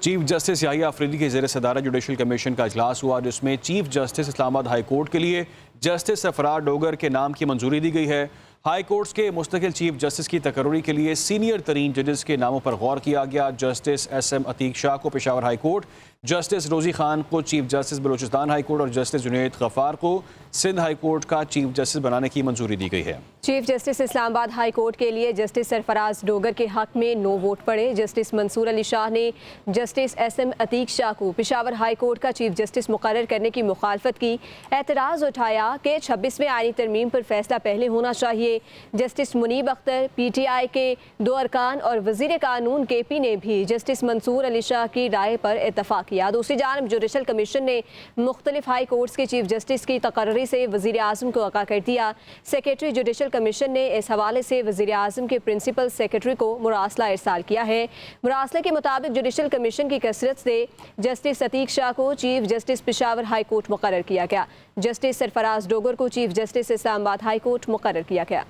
Chief justice Yahya Afridi की ज़ेर सदारत जुडिशल कमीशन का इजलास हुआ, जिसमें chief justice Islamabad high court के लिए जस्टिस सरफराज डोगर के नाम की मंजूरी दी गई है। हाई कोर्ट्स के मुस्तकिल चीफ जस्टिस की तकर्री के लिए सीनियर तरीन जजेस के नामों पर गौर किया गया। जस्टिस SM अतीक शाह को पेशावर हाई कोर्ट, जस्टिस रोज़ी खान को chief justice Balochistan high court और जस्टिस जुनैद गफ्फार को सिंध हाई कोर्ट का चीफ जस्टिस बनाने की मंजूरी दी गई है। Chief justice Islamabad high court के लिए जस्टिस सरफराज डोगर के हक में नो वोट पड़े। जस्टिस मंसूर अली शाह ने जस्टिस SM अतीक शाह को पेशावर हाई कोर्ट का चीफ जस्टिस मुकर्रर करने की मुखालफत की। एतराज़ उठाया कि 26वें आईनी तरमीम पर फैसला पहले होना चाहिए। जस्टिस मुनीब अख्तर, PTI के 2 अरकान और वज़ीर कानून KP ने भी जस्टिस मंसूर अली शाह की राय पर इत्तफाक किया। दूसरी जानब जुडिशल कमीशन ने मुख्तलिफ हाई कोर्ट्स के चीफ जस्टिस की तकर्री से वज़ीर आज़म को आगाह कर दिया। सेक्रेटरी जुडिशल कमीशन ने इस हवाले से वज़ीर आज़म के प्रिंसिपल सेक्रेटरी को मुरासला इरसाल किया है। मुरासले के मुताबिक जुडिशल कमीशन की कसरत से जस्टिस अतीक शाह को chief justice Peshawar high court मुकर्रर किया गया। जस्टिस सरफराज डोगर को chief justice Islamabad high court मुकर्रर किया गया।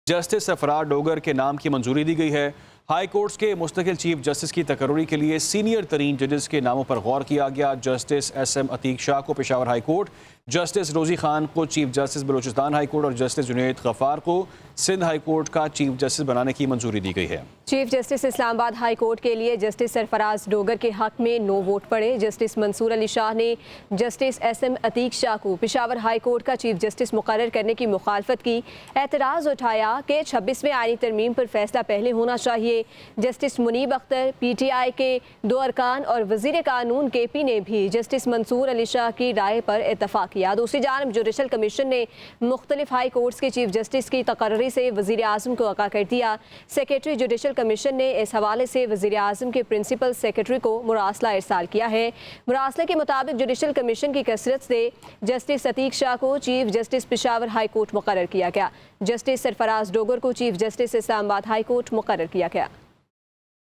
जस्टिस सरफराज डोगर के नाम की मंजूरी दी गई है। हाई कोर्ट्स के मुस्तकिल चीफ जस्टिस की तकर्री के लिए सीनियर तरीन जजेस के नामों पर गौर किया गया। जस्टिस SM अतीक शाह को पेशावर हाई कोर्ट, जस्टिस रोज़ी खान को chief justice Balochistan high court और जस्टिस जुनैद गफ्फार को सिंध हाई कोर्ट का चीफ जस्टिस बनाने की मंजूरी दी गई है। Chief justice Islamabad high court के लिए जस्टिस सरफराज डोगर के हक में नो वोट पड़े। जस्टिस मंसूर अली शाह ने जस्टिस SM अतीक शाह को पेशावर हाई कोर्ट का चीफ जस्टिस मुकर्रर करने की मुखालफत की। एतराज़ उठाया कि 26वें आईनी तरमीम पर फैसला पहले होना चाहिए। जस्टिस मुनीब अख्तर, PTI के 2 अरकान और वज़ीर कानून KP ने भी जस्टिस मंसूर अली शाह की राय पर इत्तफाक किया। दूसरी जानब जुडिशल कमीशन ने मुख्तलिफ हाई कोर्ट्स के चीफ जस्टिस की तकर्री से वज़ीर आज़म को आगाह कर दिया। सेक्रेटरी जुडिशल कमीशन ने इस हवाले से वज़ीर आज़म के प्रिंसिपल सेक्रेटरी को मुरासला इरसाल किया है। मुरासले के मुताबिक जुडिशल कमीशन की कसरत से जस्टिस अतीक शाह को chief justice Peshawar high court मुकर्रर किया गया। जस्टिस सरफराज डोगर को chief justice Islamabad high court मुकर्रर किया गया।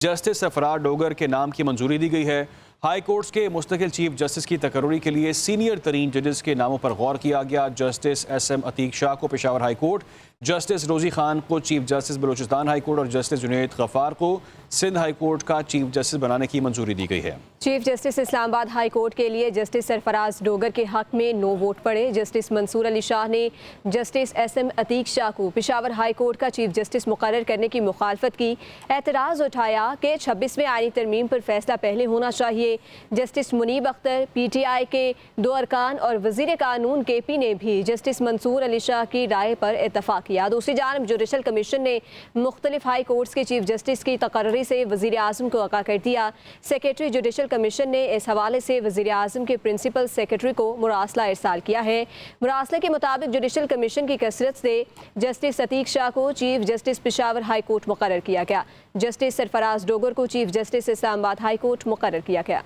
जस्टिस सरफराज डोगर के नाम की मंजूरी दी गई है। हाई कोर्ट्स के मुस्तकिल चीफ जस्टिस की तकर्री के लिए सीनियर तरीन जजेस के नामों पर गौर किया गया। जस्टिस SM अतीक शाह को पेशावर हाई कोर्ट, जस्टिस रोज़ी खान को chief justice Balochistan high court और जस्टिस जुनैद गफ्फार को सिंध हाई कोर्ट का चीफ जस्टिस बनाने की मंजूरी दी गई है। Chief justice Islamabad high court के लिए जस्टिस सरफराज डोगर के हक में नो वोट पड़े। जस्टिस मंसूर अली शाह ने जस्टिस SM अतीक शाह को पेशावर हाई कोर्ट का चीफ जस्टिस मुकर्रर करने की मुखालफत की। एतराज़ उठाया कि 26वें आईनी तरमीम पर फैसला पहले होना चाहिए। जस्टिस मुनीब अख्तर, PTI के 2 अरकान और वज़ीर कानून KP ने भी जस्टिस मंसूर अली शाह की राय पर इत्तफाक किया। दूसरी जानब जुडिशल कमीशन ने मुख्तलिफ हाई कोर्ट्स के चीफ जस्टिस की तकर्री से वज़ीर आज़म को आगाह कर दिया। सेक्रेटरी जुडिशल कमीशन ने इस हवाले से वज़ीर आज़म के प्रिंसिपल सेक्रेटरी को मुरासला इरसाल किया है। मुरासले के मुताबिक जुडिशल कमीशन की कसरत से जस्टिस अतीक शाह को chief justice Peshawar high court मुकर्रर किया गया। जस्टिस सरफराज डोगर को chief justice Islamabad high court मुकर्रर किया गया।